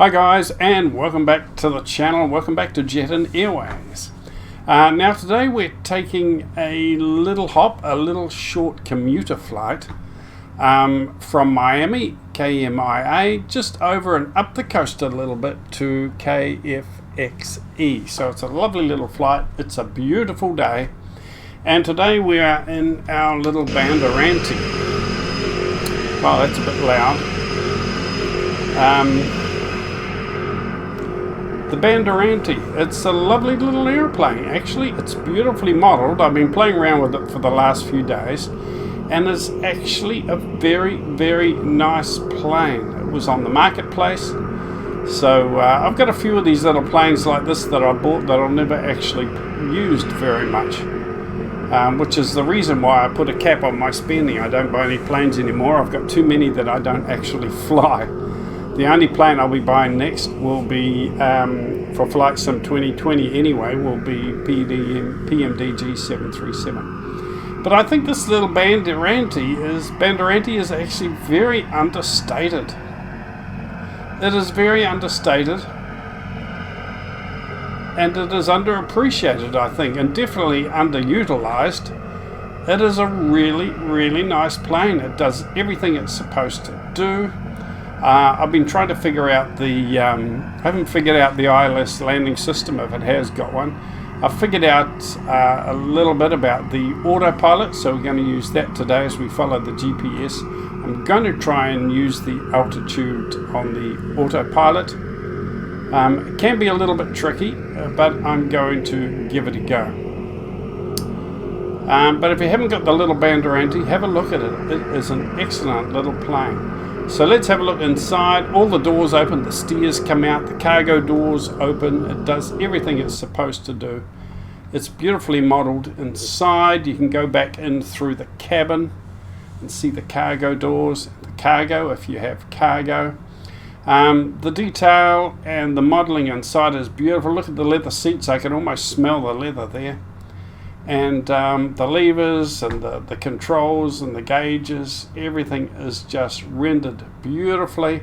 Hi guys, and welcome back to the channel. Welcome back to Jet and Airways. Now today we're taking a little hop, a little short commuter flight from Miami, KMIA, just over and up the coast a little bit to KFXE. So it's a lovely little flight. It's a beautiful day, and today we are in our little Bandeirante. Well, that's a bit loud. The Bandeirante, it's a lovely little airplane. Actually, it's beautifully modelled. I've been playing around with it for the last few days, and it's actually a very, very nice plane. It was on the marketplace, so I've got a few of these little planes like this that I bought that I've never actually used very much, which is the reason why I put a cap on my spending. I don't buy any planes anymore. I've got too many that I don't actually fly. The only plane I'll be buying next will be, for Flight Sim 2020 anyway, will be PMDG 737. But I think this little Bandeirante is actually very understated. It is very understated, and it is underappreciated, I think, and definitely underutilized. It is a really, really nice plane. It does everything it's supposed to do. I've been trying to figure out the, haven't figured out the ILS landing system, if it has got one. I've figured out a little bit about the autopilot, so we're going to use that today as we follow the GPS. I'm going to try and use the altitude on the autopilot. It can be a little bit tricky, but I'm going to give it a go. But if you haven't got the little Bandeirante, have a look at it. It is an excellent little plane. So let's have a look inside. All the doors open, the steers come out, the cargo doors open. It does everything it's supposed to do. It's beautifully modelled inside. You can go back in through the cabin and see the cargo doors, the cargo if you have cargo. The detail and the modelling inside is beautiful. Look at the leather seats. I can almost smell the leather there. And the levers and the controls and the gauges, everything is just rendered beautifully.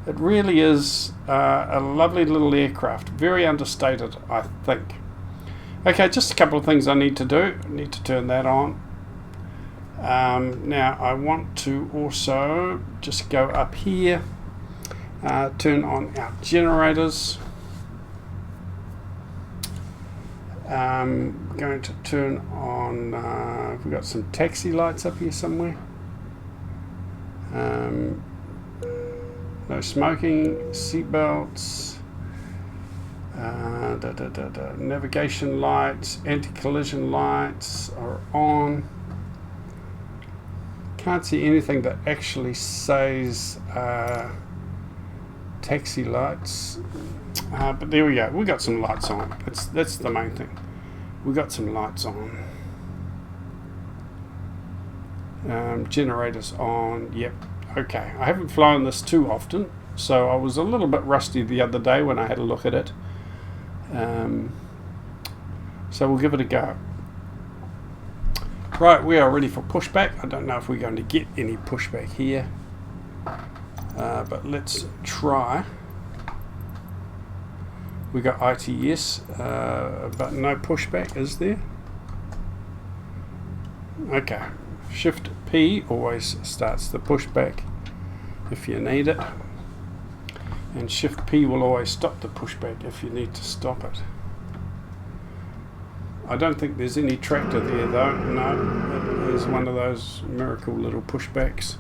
It really is a lovely little aircraft, very understated, I think. Okay, just a couple of things I need to do. I need to turn that on. Now I want to also just go up here, turn on our generators. I'm going to turn on, we've got some taxi lights up here somewhere. No smoking, seat belts, navigation lights, anti-collision lights are on. Can't see anything that actually says taxi lights. But there we go. We got some lights on. That's the main thing. We got some lights on. Generators on. Yep. Okay. I haven't flown this too often, so I was a little bit rusty the other day when I had a look at it. So we'll give it a go. Right, we are ready for pushback. I don't know if we're going to get any pushback here, but let's try. We got ITS, but no pushback, is there? Okay. Shift P always starts the pushback if you need it. And Shift P will always stop the pushback if you need to stop it. I don't think there's any tractor there though. No, it is one of those miracle little pushbacks.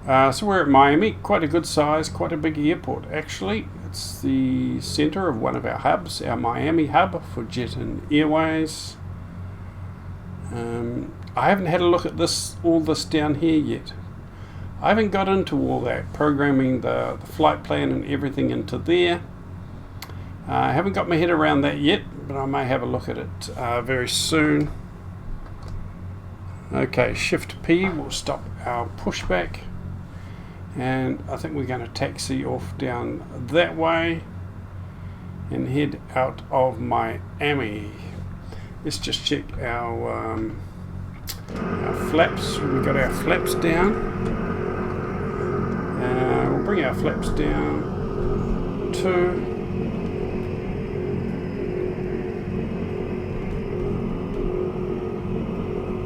So we're at Miami, quite a good size, quite a big airport actually. It's the center of one of our hubs, our Miami hub for Jet and Airways. I haven't had a look at all this down here yet. I haven't got into all that, programming the flight plan and everything into there. I haven't got my head around that yet, but I may have a look at it very soon. Okay, Shift P will stop our pushback. And I think we're going to taxi off down that way and head out of Miami. Let's just check our Our flaps, we got our flaps down. We'll bring our flaps down to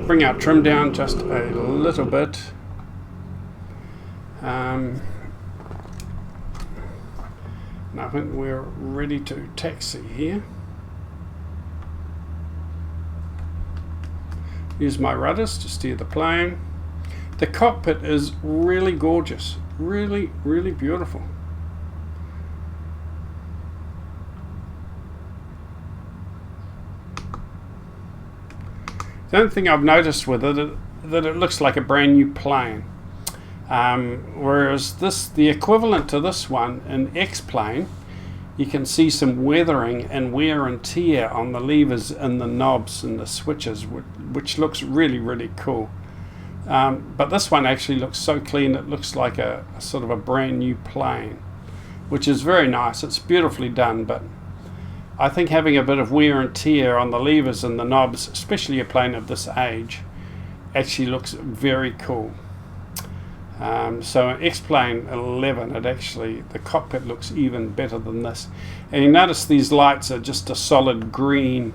bring our trim down just a little bit. And I think we're ready to taxi here. Use my rudders to steer the plane. The cockpit is really gorgeous, really, really beautiful. The only thing I've noticed with it is that it looks like a brand new plane. Whereas the equivalent to this one in X-Plane, you can see some weathering and wear and tear on the levers and the knobs and the switches, which looks really, really cool. But this one actually looks so clean, it looks like a sort of a brand new plane, which is very nice. It's beautifully done, but I think having a bit of wear and tear on the levers and the knobs, especially a plane of this age, actually looks very cool. So in X-Plane 11, the cockpit looks even better than this. And you notice these lights are just a solid green,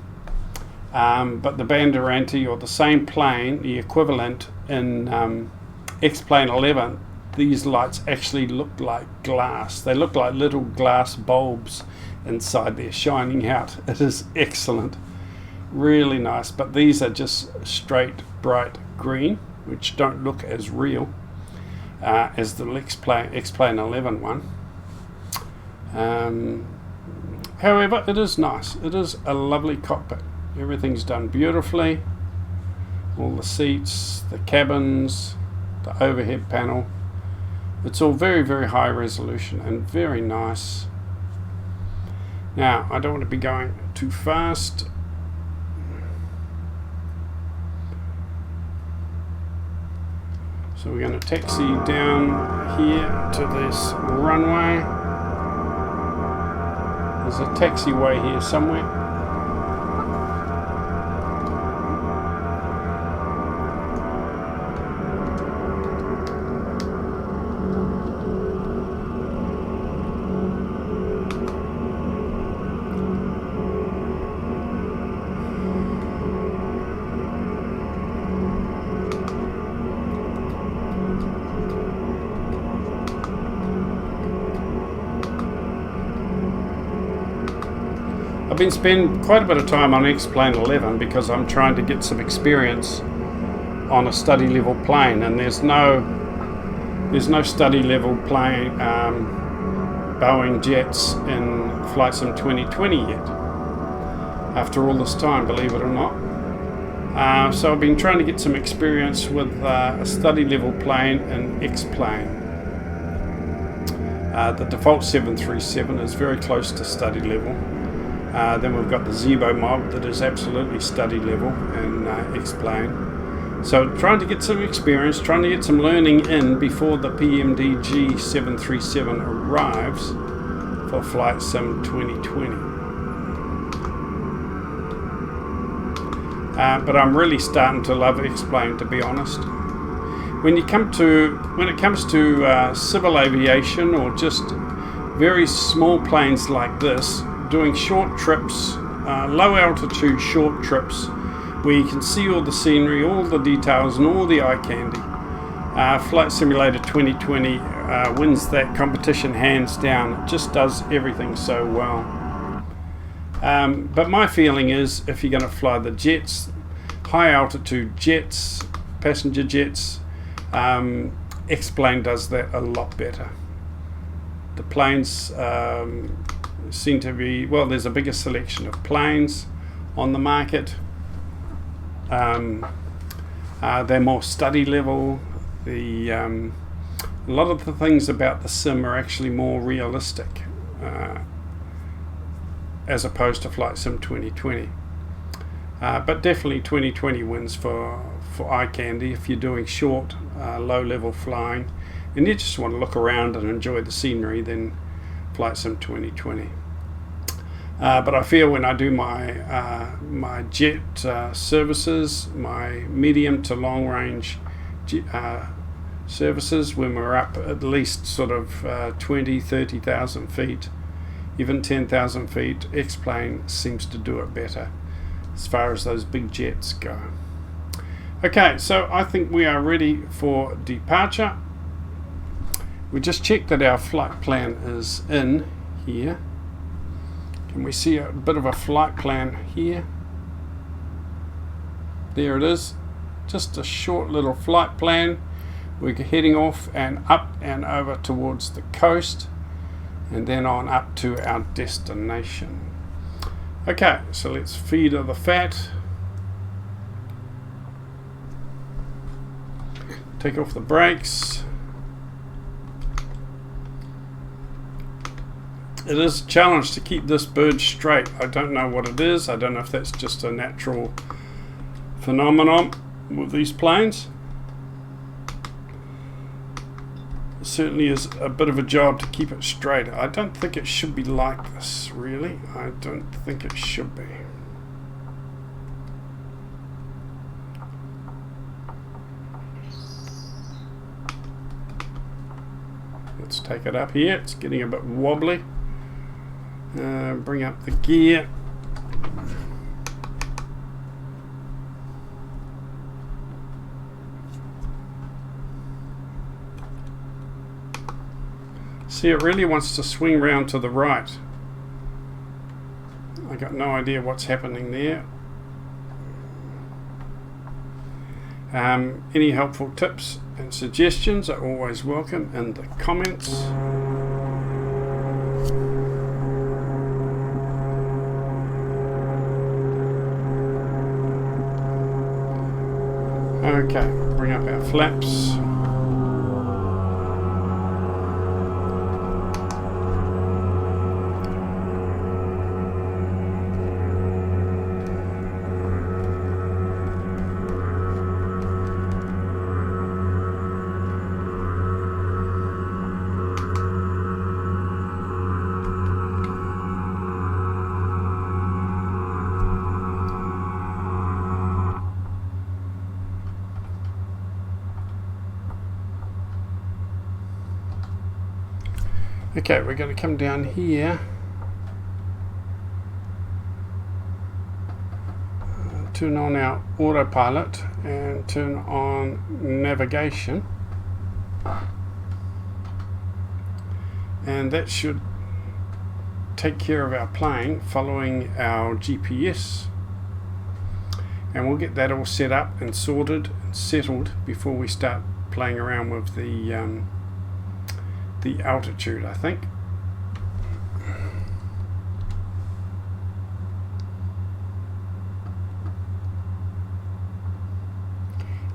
but the Bandeirante, or the same plane, the equivalent in X-Plane 11, these lights actually look like glass. They look like little glass bulbs inside there shining out. It is excellent, really nice, but these are just straight bright green, which don't look as real as the X-Plane 11 one. However, it is nice. It is a lovely cockpit. Everything's done beautifully. All the seats, the cabins, the overhead panel. It's all very, very high resolution and very nice. Now, I don't want to be going too fast. So we're going to taxi down here to this runway. There's a taxiway here somewhere. I've been spending quite a bit of time on X-Plane 11 because I'm trying to get some experience on a study level plane, and there's no study level plane Boeing jets in Flight Sim 2020 yet. After all this time, believe it or not. So I've been trying to get some experience with a study level plane in X-Plane. The default 737 is very close to study level. Then we've got the Zebo mob that is absolutely study level in X-Plane. So trying to get some experience, trying to get some learning in before the PMDG 737 arrives for Flight Sim 2020. But I'm really starting to love X-Plane, to be honest. When it comes to civil aviation, or just very small planes like this, doing short trips, low altitude short trips, where you can see all the scenery, all the details, and all the eye candy, Flight Simulator 2020 wins that competition hands down. It just does everything so well. But my feeling is, if you're going to fly the jets, high altitude jets, passenger jets, X-Plane does that a lot better. The planes seem to be, well, there's a bigger selection of planes on the market. They're more study level. A lot of the things about the sim are actually more realistic as opposed to Flight Sim 2020. But definitely 2020 wins for eye candy if you're doing short, low level flying and you just want to look around and enjoy the scenery. Then Flight Sim 2020. But I feel when I do my jet services, my medium to long range services, when we're up at least sort of 20, 30,000 feet, even 10,000 feet, X-plane seems to do it better as far as those big jets go. Okay, so I think we are ready for departure. We just checked that our flight plan is in here. Can we see a bit of a flight plan here? There it is. Just a short little flight plan. We're heading off and up and over towards the coast, and then on up to our destination. Okay, so let's feed her the fat. Take off the brakes. It is a challenge to keep this bird straight. I don't know what it is. I don't know if that's just a natural phenomenon with these planes. It certainly is a bit of a job to keep it straight. I don't think it should be like this, really. I don't think it should be. Let's take it up here. It's getting a bit wobbly. Bring up the gear. See, it really wants to swing round to the right. I got no idea what's happening there. Any helpful tips and suggestions are always welcome in the comments. Okay, bring up our flaps. Okay, we're going to come down here, turn on our autopilot and turn on navigation, and that should take care of our plane following our GPS, and we'll get that all set up and sorted and settled before we start playing around with the altitude, I think.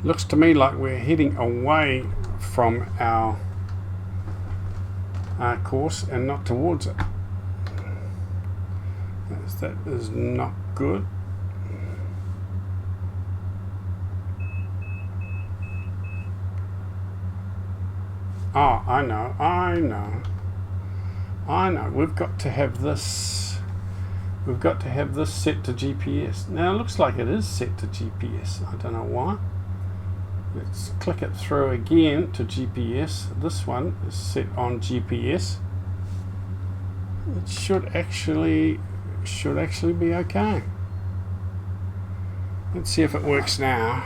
Looks to me like we're heading away from our course and not towards it. That is not good. Oh, I know. We've got to have this. We've got to have this set to GPS. Now it looks like it is set to GPS. I don't know why. Let's click it through again to GPS. This one is set on GPS. It should actually be okay. Let's see if it works now.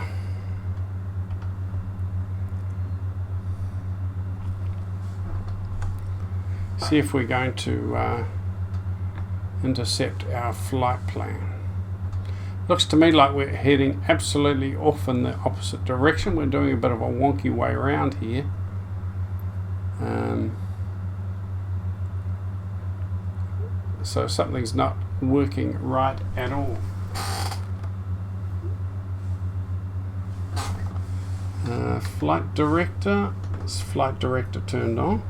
See if we're going to intercept our flight plan. Looks to me like we're heading absolutely off in the opposite direction. We're doing a bit of a wonky way around here. So something's not working right at all. Flight director. Is flight director turned on?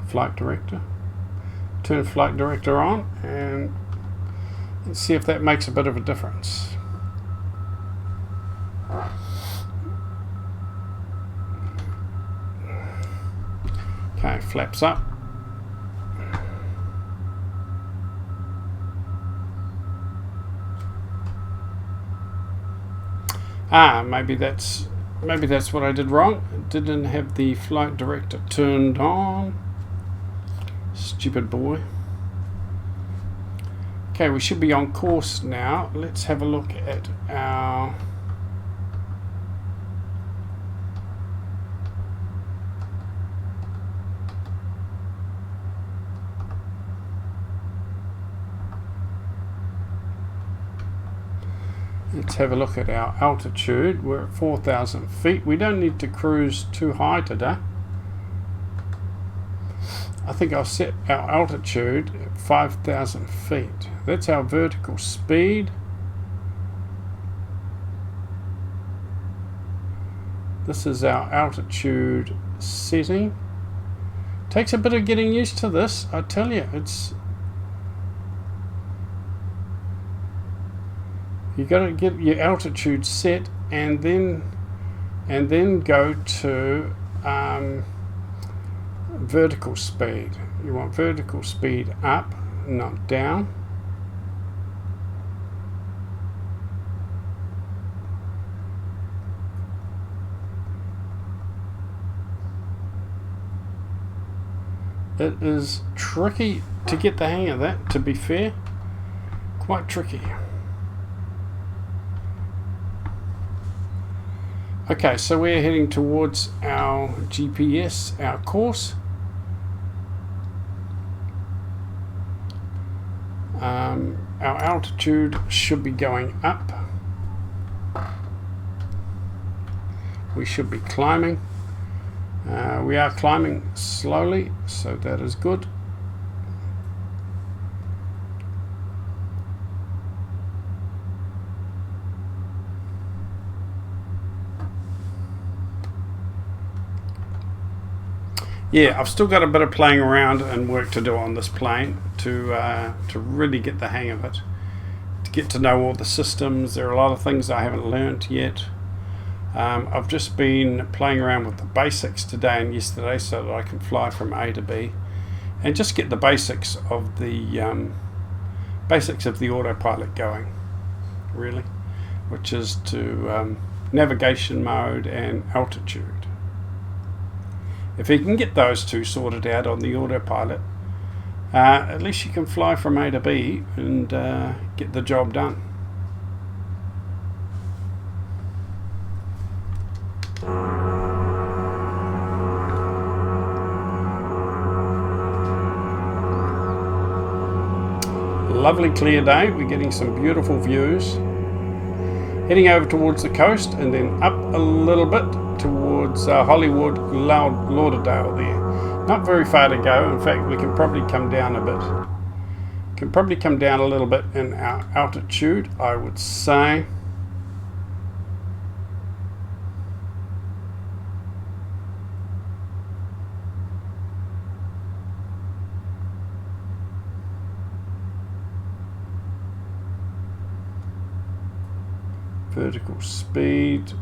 Flight director. Turn flight director on, and Let's see if that makes a bit of a difference. Okay, flaps up. Maybe that's what I did wrong. I didn't have the flight director turned on. Stupid boy. Okay, we should be on course now. Let's have a look at our altitude. We're at 4,000 feet. We don't need to cruise too high today. I think I'll set our altitude at 5,000 feet. That's our vertical speed. This is our altitude setting. Takes a bit of getting used to this, I tell you. You got to get your altitude set and then go to vertical speed. You want vertical speed up, not down. It is tricky to get the hang of that, to be fair. Quite tricky. Okay, so we're heading towards our GPS, our course. Our altitude should be going up. We should be climbing. We are climbing slowly, so that is good. Yeah, I've still got a bit of playing around and work to do on this plane to really get the hang of it, to get to know all the systems. There are a lot of things I haven't learned yet. I've just been playing around with the basics today and yesterday so that I can fly from A to B and just get the basics of the autopilot going, really, which is to navigation mode and altitude. If you can get those two sorted out on the autopilot, at least you can fly from A to B and get the job done. Lovely clear day. We're getting some beautiful views. Heading over towards the coast and then up a little bit towards Hollywood, Lauderdale there. Not very far to go. In fact, we can probably come down a bit. Can probably come down a little bit in our altitude, I would say. Vertical speed.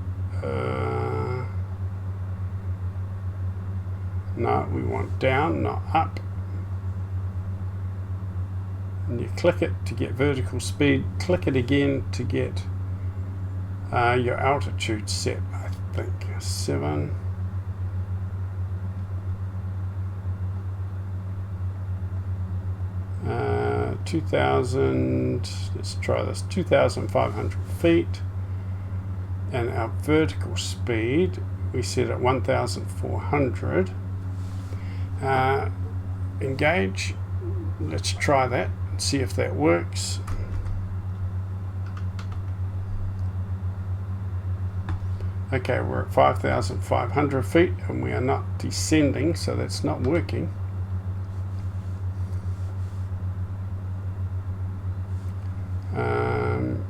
No, we want down, not up. And you click it to get vertical speed. Click it again to get your altitude set, I think. 7. Uh, 2,000, let's try this, 2,500 feet. And our vertical speed, we set at 1,400. Engage. Let's try that and see if that works. Okay, we're at 5,500 feet and we are not descending, so that's not working. Um,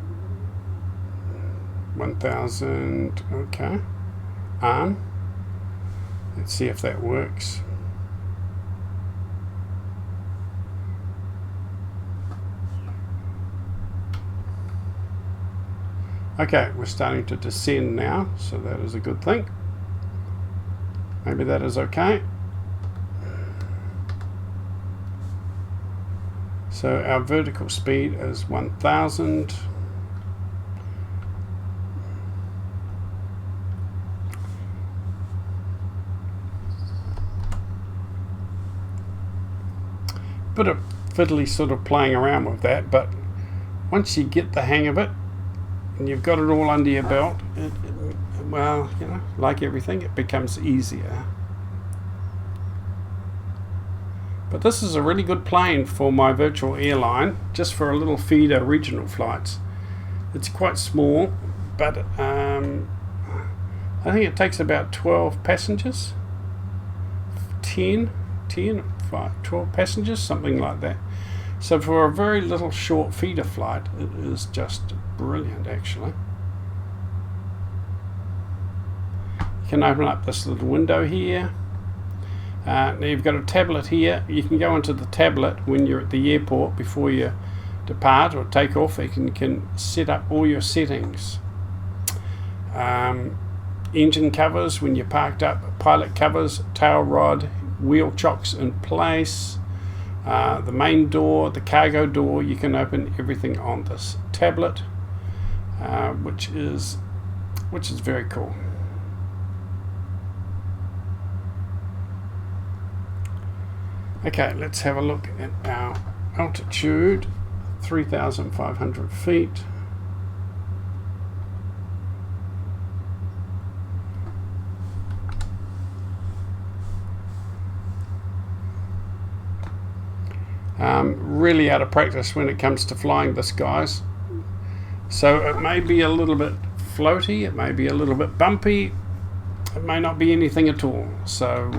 1,000, okay. Let's see if that works. Okay, we're starting to descend now, so that is a good thing. Maybe that is okay. So our vertical speed is 1000. Bit of fiddly sort of playing around with that, but once you get the hang of it and you've got it all under your belt, well, you know, like everything, it becomes easier. But this is a really good plane for my virtual airline, just for a little feeder regional flights. It's quite small, but I think it takes about 12 passengers, 12 passengers, something like that. So for a very little short feeder flight, it is just brilliant actually. You can open up this little window here. Now you've got a tablet here. You can go into the tablet when you're at the airport before you depart or take off. You can set up all your settings. Engine covers when you're parked up, pilot covers, tail rod, wheel chocks in place, the main door, the cargo door. You can open everything on this tablet, which is very cool. Okay, let's have a look at our altitude, 3,500 feet. Really out of practice when it comes to flying this, guys. So it may be a little bit floaty, it may be a little bit bumpy, it may not be anything at all. So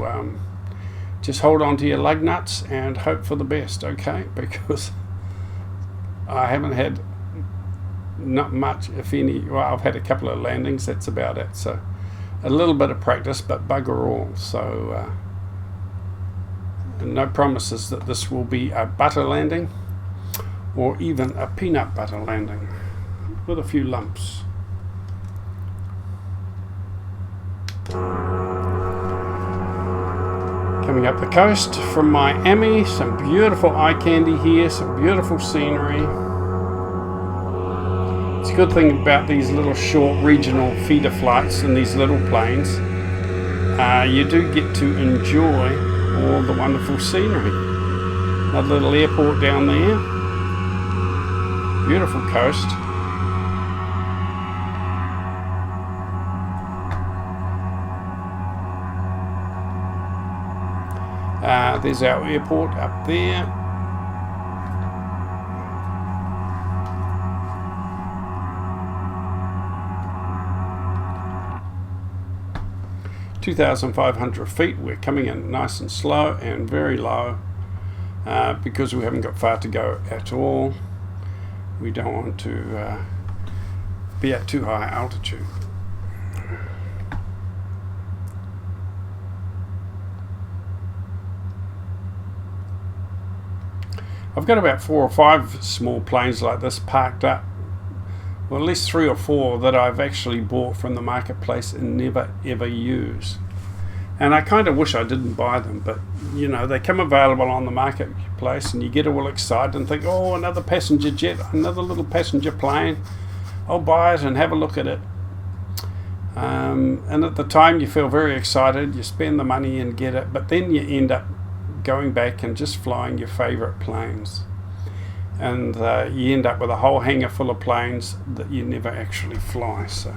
just hold on to your lug nuts and hope for the best, okay? Because I haven't had not much, if any. Well, I've had a couple of landings, that's about it. So a little bit of practice, but bugger all. So no promises that this will be a butter landing or even a peanut butter landing with a few lumps. Coming up the coast from Miami, some beautiful eye candy here, some beautiful scenery. It's a good thing about these little short regional feeder flights and these little planes. You do get to enjoy all the wonderful scenery. That little airport down there. Beautiful coast. There's our airport up there. (2,500 feet). We're coming in nice and slow and very low because we haven't got far to go at all. We don't want to be at too high altitude. I've got about 4 or 5 small planes like this parked up. Well, at least 3 or 4 that I've actually bought from the marketplace and never ever use. And I kind of wish I didn't buy them, but you know, they come available on the marketplace and you get all excited and think, oh, another passenger jet, another little passenger plane. I'll buy it and have a look at it. And at the time you feel very excited, you spend the money and get it, but then you end up going back and just flying your favorite planes, and you end up with a whole hangar full of planes that you never actually fly. So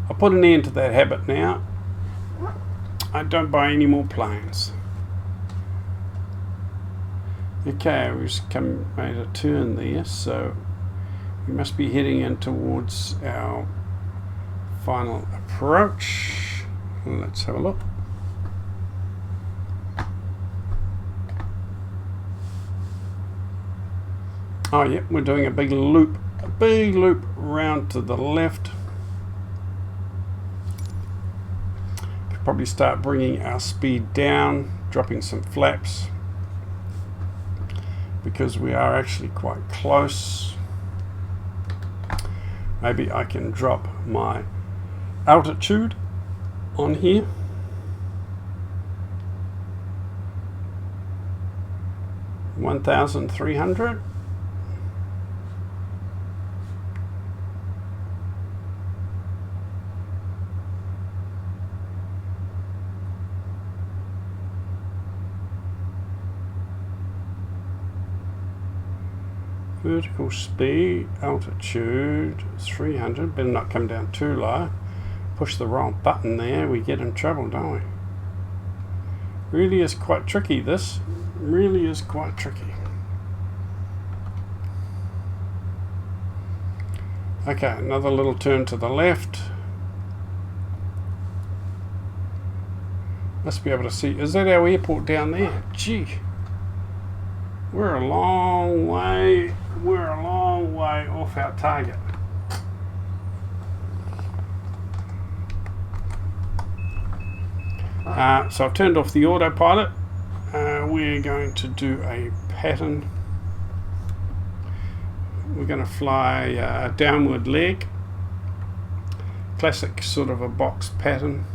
I'll put an end to that habit now. I don't buy any more planes. Okay, we've just made a turn there, so we must be heading in towards our final approach. Let's have a look. Oh yeah, we're doing a big loop round to the left. Could probably start bringing our speed down, dropping some flaps, because we are actually quite close. Maybe I can drop my altitude on here. $1,300. Vertical speed, altitude 300. Better not come down too low. Push the wrong button there, we get in trouble, don't we? Really is quite tricky, this. Really is quite tricky. Okay, another little turn to the left. Must be able to see. Is that our airport down there? Gee. We're a long way off our target. So I've turned off the autopilot. We're going to do a pattern. We're going to fly a downward leg. Classic sort of a box pattern.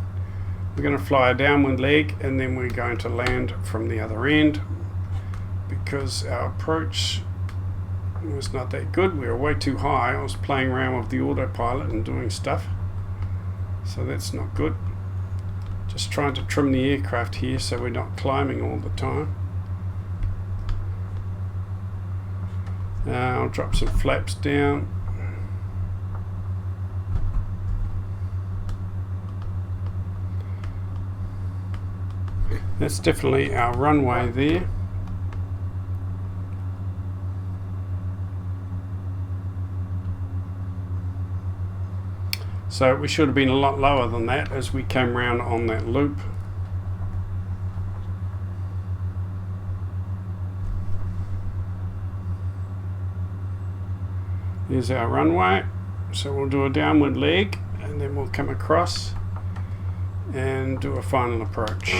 We're going to fly a downward leg and then we're going to land from the other end. Because our approach was not that good, we were way too high. I was playing around with the autopilot and doing stuff, so that's not good. Just trying to trim the aircraft here so we're not climbing all the time. I'll drop some flaps down. That's definitely our runway there. So we should have been a lot lower than that as we came round on that loop. Here's our runway. So we'll do a downward leg and then we'll come across and do a final approach.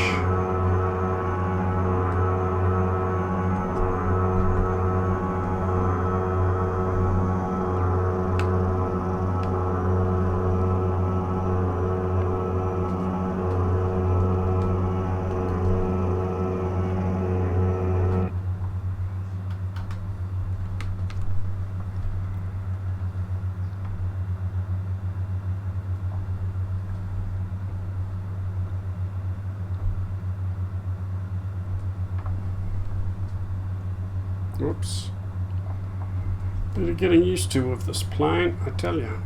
Oops. Bit of getting used to with this plane, I tell you.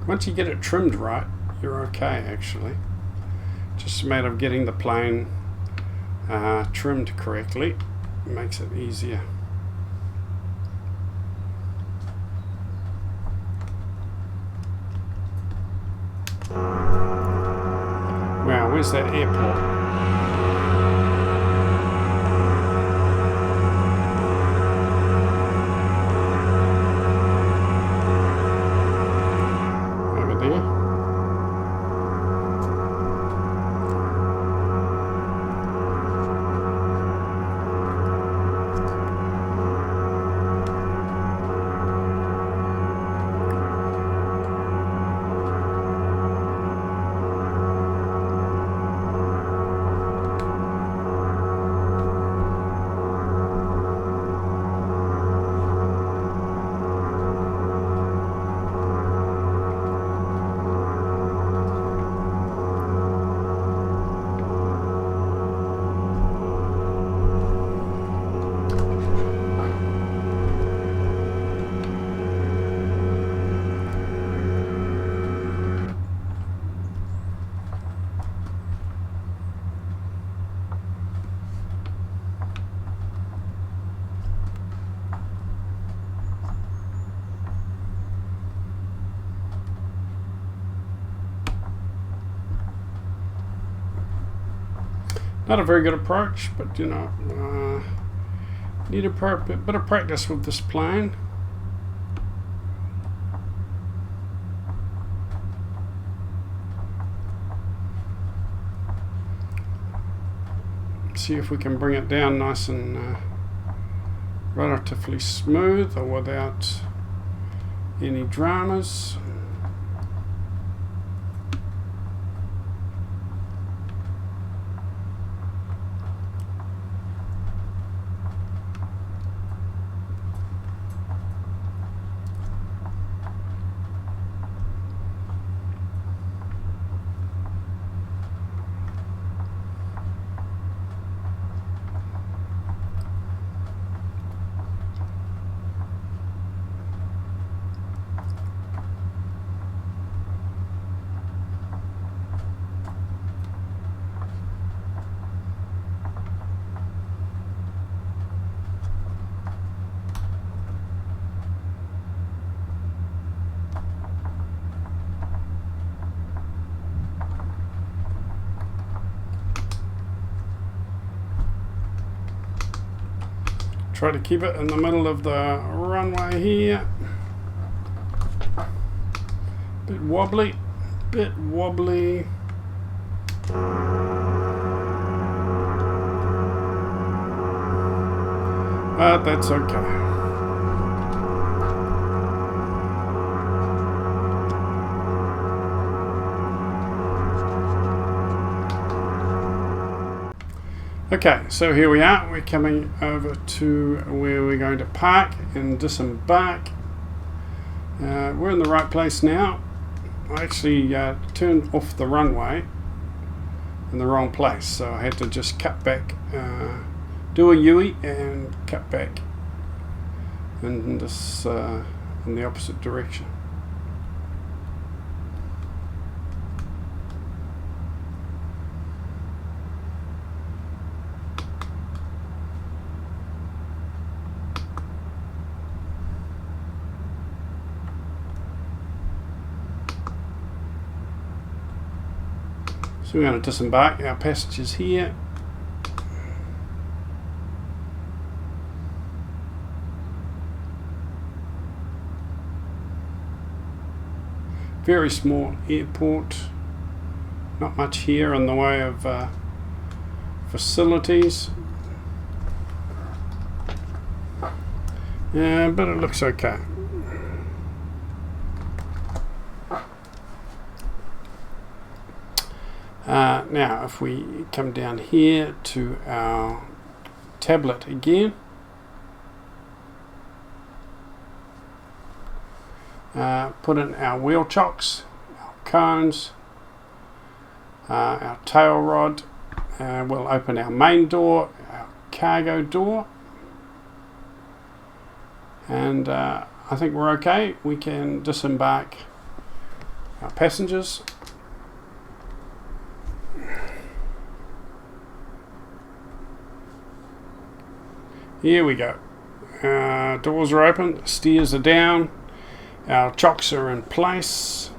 Once you get it trimmed right, you're okay actually. Just a matter of getting the plane trimmed correctly. It makes it easier. Wow, where's that airport? Not a very good approach, but you know, need a bit of practice with this plane. See if we can bring it down nice and relatively smooth or without any dramas. Try to keep it in the middle of the runway here. Bit wobbly, but that's okay. Okay, so here we are. We're coming over to where we're going to park and disembark. We're in the right place now. I actually turned off the runway in the wrong place, so I had to just cut back, do a U-ey and cut back in this in the opposite direction. So we're going to disembark our passengers here. Very small airport, not much here in the way of facilities, but it looks okay. Now if we come down here to our tablet again, put in our wheel chocks, our cones, our tail rod, we'll open our main door, our cargo door, and I think we're okay. We can disembark our passengers. Here we go. Doors are open, steers are down, our chocks are in place,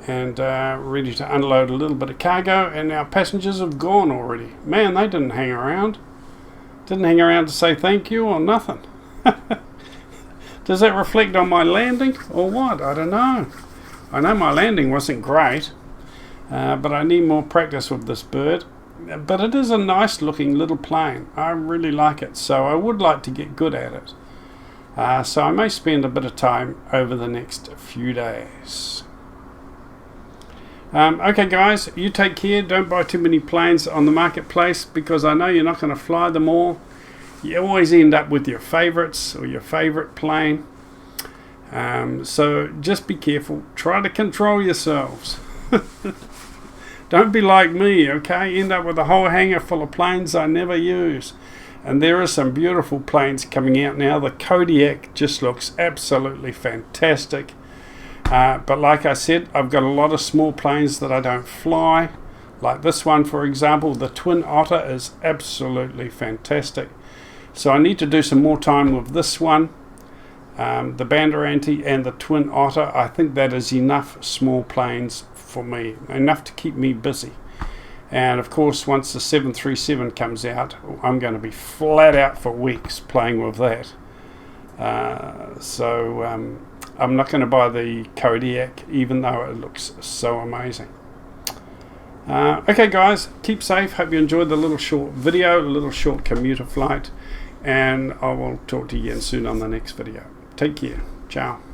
and ready to unload a little bit of cargo, and our passengers have gone already. Man, they didn't hang around. Didn't hang around to say thank you or nothing. Does that reflect on my landing or what? I don't know. I know my landing wasn't great, but I need more practice with this bird. But it is a nice looking little plane. I really like it, so I would like to get good at it. So I may spend a bit of time over the next few days. Okay guys, you take care. Don't buy too many planes on the marketplace, because I know you're not going to fly them all. You always end up with your favorites or your favorite plane. So just be careful. Try to control yourselves. Don't be like me, okay? End up with a whole hangar full of planes I never use. And there are some beautiful planes coming out now. The Kodiak just looks absolutely fantastic. But like I said, I've got a lot of small planes that I don't fly. Like this one, for example, the Twin Otter is absolutely fantastic. So I need to do some more time with this one. The Bandeirante and the Twin Otter, I think that is enough small planes for me, enough to keep me busy. And of course, once the 737 comes out, I'm going to be flat out for weeks playing with that. So I'm not going to buy the Kodiak, even though it looks so amazing. Okay guys, keep safe. Hope you enjoyed the little short video, a little short commuter flight, and I will talk to you again soon on the next video. Take care. Ciao.